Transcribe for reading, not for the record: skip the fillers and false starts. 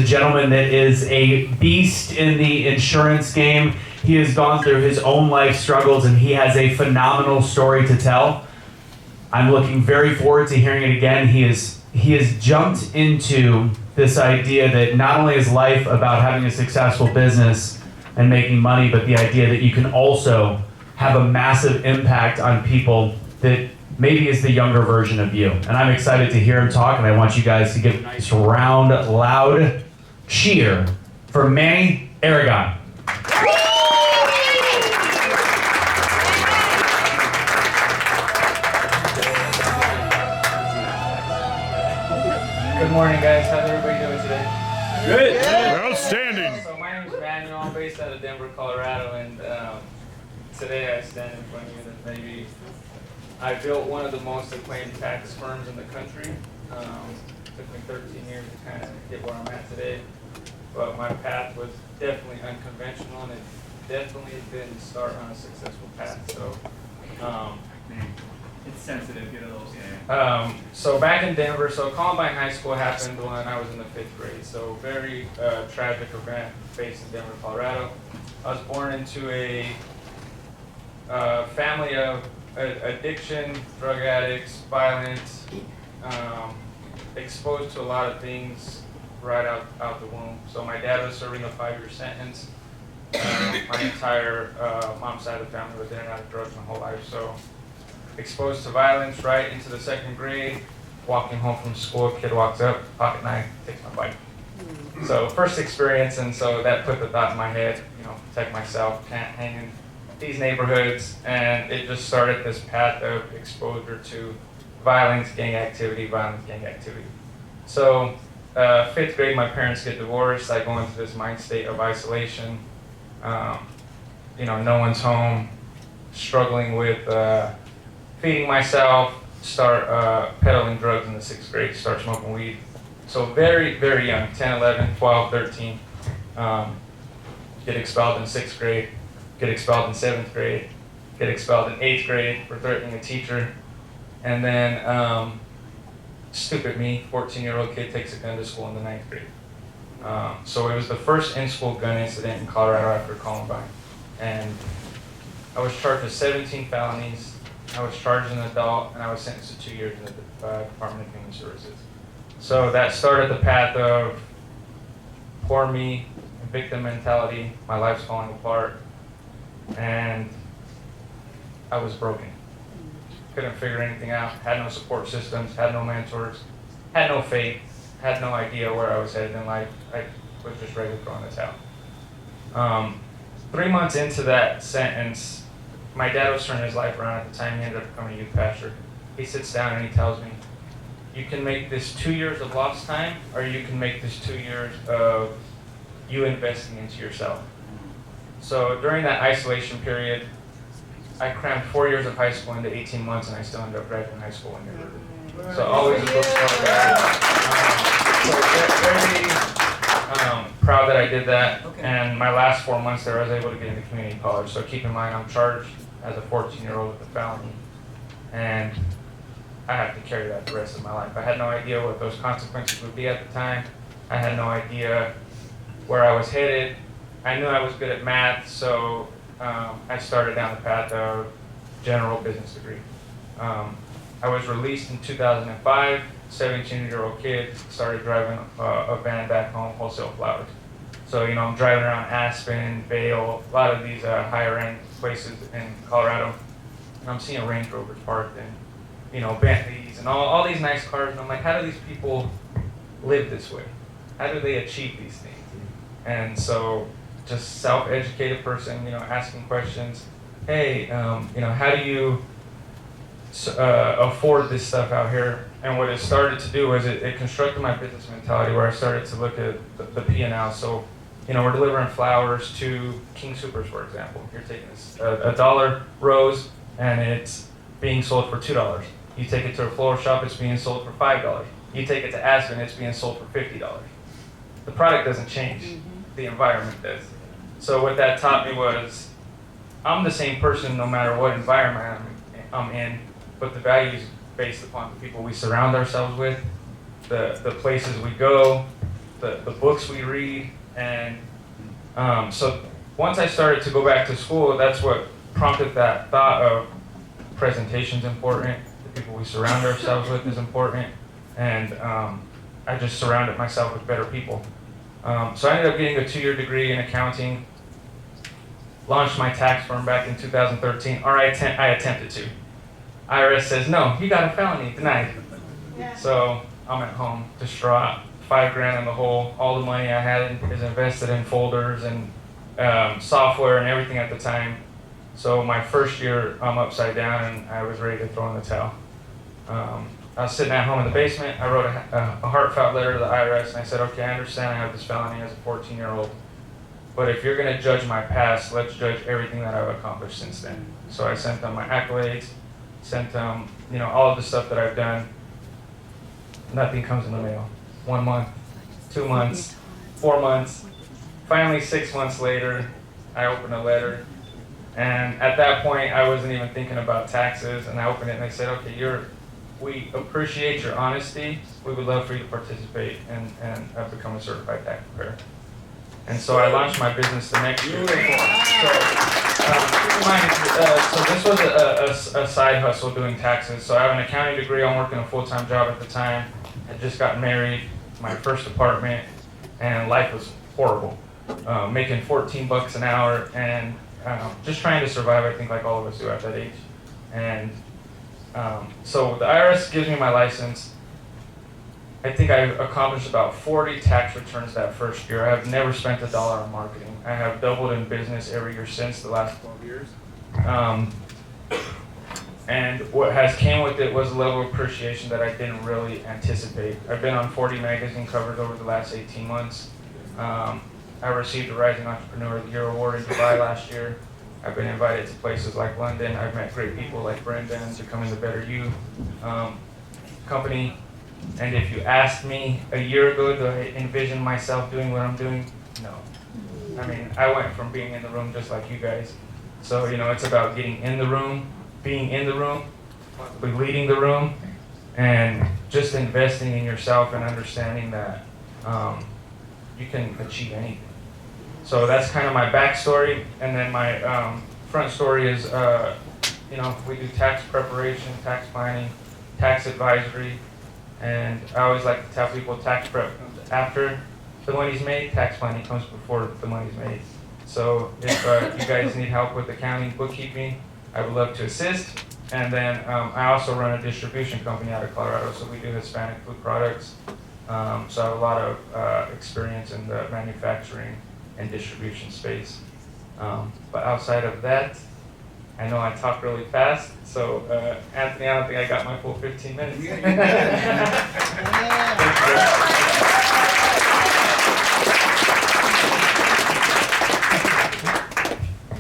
gentleman that is a beast in the insurance game. He has gone through his own life struggles and he has a phenomenal story to tell. I'm looking very forward to hearing it again. He has jumped into this idea that not only is life about having a successful business and making money, but the idea that you can also have a massive impact on people that maybe is the younger version of you. And I'm excited to hear him talk, and I want you guys to give a nice round, loud cheer for Manny Aragon. Good morning, guys. How's everybody doing today? Good. Outstanding. So my name is Manuel. I'm based out of Denver, Colorado, and today I stand in front of you that maybe I built one of the most acclaimed tax firms in the country. Took me 13 years to kind of get where I'm at today, but my path was definitely unconventional, and it definitely didn't start on a successful path. So. It's sensitive, get a little So back in Denver, so Columbine High School happened when I was in the 5th grade. So very tragic event based in Denver, Colorado. I was born into a family of addiction, drug addicts, violence, exposed to a lot of things right out the womb. So my dad was serving a 5-year sentence. My entire mom's side of the family was in and out of drugs my whole life. So exposed to violence right into the 2nd grade, walking home from school, kid walks up, pocket knife, takes my bike. So first experience, and so that put the thought in my head, protect myself, can't hang in these neighborhoods, and it just started this path of exposure to violence, gang activity. So 5th grade, my parents get divorced. I go into this mind state of isolation. No one's home, struggling with feeding myself, start peddling drugs in the 6th grade, start smoking weed. So very, very young, 10, 11, 12, 13. Get expelled in 6th grade, get expelled in 7th grade, get expelled in 8th grade for threatening a teacher. And then, stupid me, 14-year-old kid takes a gun to school in the 9th grade. So it was the first in-school gun incident in Colorado after Columbine. And I was charged with 17 felonies. I was charged as an adult, and I was sentenced to 2 years in the Department of Human Services. So that started the path of poor me, victim mentality. My life's falling apart, and I was broken. Couldn't figure anything out. Had no support systems. Had no mentors. Had no faith. Had no idea where I was headed in life. I was just ready to throw in the towel. 3 months into that sentence, my dad was turning his life around at the time. He ended up becoming a youth pastor. He sits down and he tells me, you can make this 2 years of lost time, or you can make this 2 years of you investing into yourself. So during that isolation period, I crammed 4 years of high school into 18 months, and I still ended up graduating high school in Denver. So always a book very proud that I did that. Okay. And my last 4 months there, I was able to get into community college. So keep in mind, I'm charged as a 14-year-old with a felony, and I have to carry that the rest of my life. I had no idea what those consequences would be at the time. I had no idea where I was headed. I knew I was good at math, so I started down the path of general business degree. I was released in 2005, 17-year-old kid, started driving a van back home, wholesale flowers. So, I'm driving around Aspen, Vail, a lot of these higher end places in Colorado, and I'm seeing Range Rovers parked and, Bentleys and all these nice cars, and I'm like, how do these people live this way? How do they achieve these things? And so, just self-educated person, asking questions. Hey, how do you afford this stuff out here? And what it started to do was it constructed my business mentality, where I started to look at the P&L. So, we're delivering flowers to King Soopers, for example. You're taking this a $1 rose, and it's being sold for $2. You take it to a floral shop, it's being sold for $5. You take it to Aspen, it's being sold for $50. The product doesn't change, the environment does. So what that taught me was, I'm the same person no matter what environment I'm in, but the value is based upon the people we surround ourselves with, the places we go, the books we read, and so once I started to go back to school, that's what prompted that thought of presentation's important, the people we surround ourselves with is important, and I just surrounded myself with better people. So I ended up getting a 2-year degree in accounting, launched my tax firm back in 2013, or I attempted to. IRS says, no, you got a felony, denied. So I'm at home, distraught, $5,000 in the hole. All the money I had is invested in folders and software and everything at the time. So my first year, I'm upside down and I was ready to throw in the towel. I was sitting at home in the basement. I wrote a heartfelt letter to the IRS and I said, okay, I understand I have this felony as a 14-year-old, but if you're going to judge my past, let's judge everything that I've accomplished since then. So I sent them my accolades, sent them, all of the stuff that I've done. Nothing comes in the mail. 1 month, 2 months, 4 months. Finally, 6 months later, I opened a letter. And at that point, I wasn't even thinking about taxes. And I opened it and I said, okay, we appreciate your honesty. We would love for you to participate and become a certified tax preparer. And so I launched my business the next year. So this was a side hustle doing taxes. So I have an accounting degree. I'm working a full-time job at the time. I just got married, my first apartment, and life was horrible. Making $14 an hour and just trying to survive, I think like all of us do at that age. And so the IRS gives me my license. I think I accomplished about 40 tax returns that first year. I have never spent $1 on marketing. I have doubled in business every year since the last 12 years. And what has came with it was a level of appreciation that I didn't really anticipate. I've been on 40 magazine covers over the last 18 months. I received a Rising Entrepreneur of the Year award in Dubai last year. I've been invited to places like London. I've met great people like Brenda and Becoming the Better You company. And if you asked me a year ago, do I envision myself doing what I'm doing? No. I mean, I went from being in the room just like you guys. So, it's about getting in the room, being in the room, leading the room, and just investing in yourself and understanding that you can achieve anything. So that's kind of my backstory. And then my front story is, we do tax preparation, tax planning, tax advisory. And I always like to tell people tax prep comes after the money's made, tax planning comes before the money's made. So if you guys need help with accounting, bookkeeping, I would love to assist. And then I also run a distribution company out of Colorado, so we do Hispanic food products. So I have a lot of experience in the manufacturing and distribution space. But outside of that, I know I talk really fast, so Anthony, I don't think I got my full 15 minutes. Thank you.